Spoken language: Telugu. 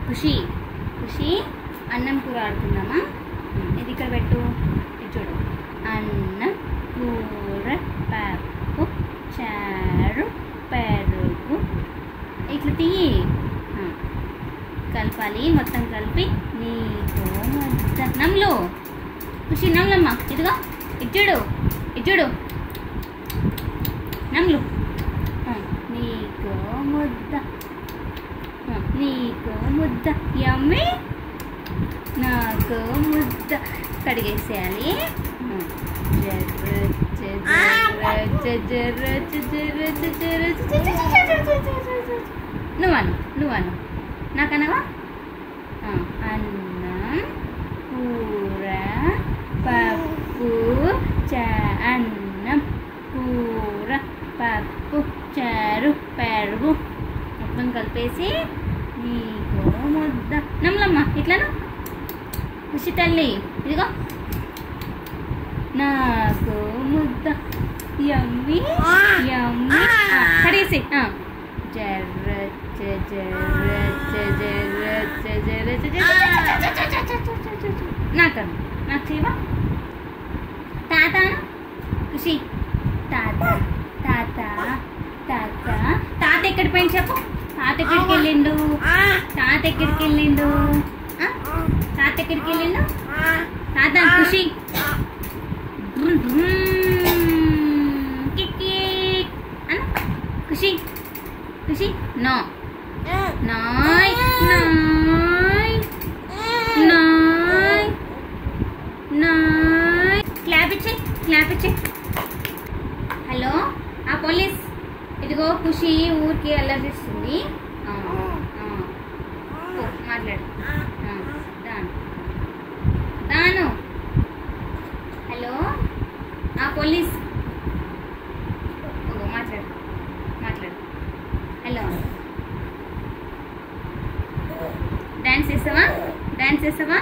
ఖుషి ఖుషి అన్నం కూర ఆడుకుందామా? ఇది ఇక్కడ పెట్టు. ఇది చూడు. అన్నం కూర పప్పు చారు పెరుగు ఇట్లా తీయి. కలపాలి. మొత్తం కలిపి నీతో ముద్ద. నమ్లు ఖుషి నమ్లమ్మ. ఇదిగో ఇచ్చుడు ఇచ్చుడు నమ్లు. నీకో ముద్ద నీకో ముద్ద యమ్మీ. నాకు ముద్ద కడిగేసేయాలి. నువ్వను నాకనవా? అన్నం కూర పప్పు అన్నం కూర పప్పు చారు పెరుగు మొత్తం కలిపేసి నీకో ముద్ద. నమ్మలమ్మ ఇట్లాను. ఖుషి తల్లి ఇదిగో నాకు ముద్ద యమ్మీ యమ్మీ. కడిగేసి నాకను నాకు చేయవా? తాత ఖుషి తాత తాత తాత తాత ఎక్కడికి పోయింది చెప్పు. తాత ఎక్కడికి వెళ్ళిండు? తాత ఎక్కడికి వెళ్ళిండు? తాత ఎక్కడికి వెళ్ళిండు? తాత ఖుషి ఖుషి ఖుషి నో నాయ్ నాయ్ నాయ్ నాయ్. క్లాప్ ఇచ్చే క్లాప్ ఇచ్చే. హలో ఆ పోలీస్ ఇదిగో ఖుషి ఊరికి అల్లరిస్తుంది. మాట్లాడు దాను. హలో ఆ పోలీస్ మాట్లాడు మాట్లాడు. హలో డాన్స్ చేస్తావా? డాన్స్ చేస్తావా?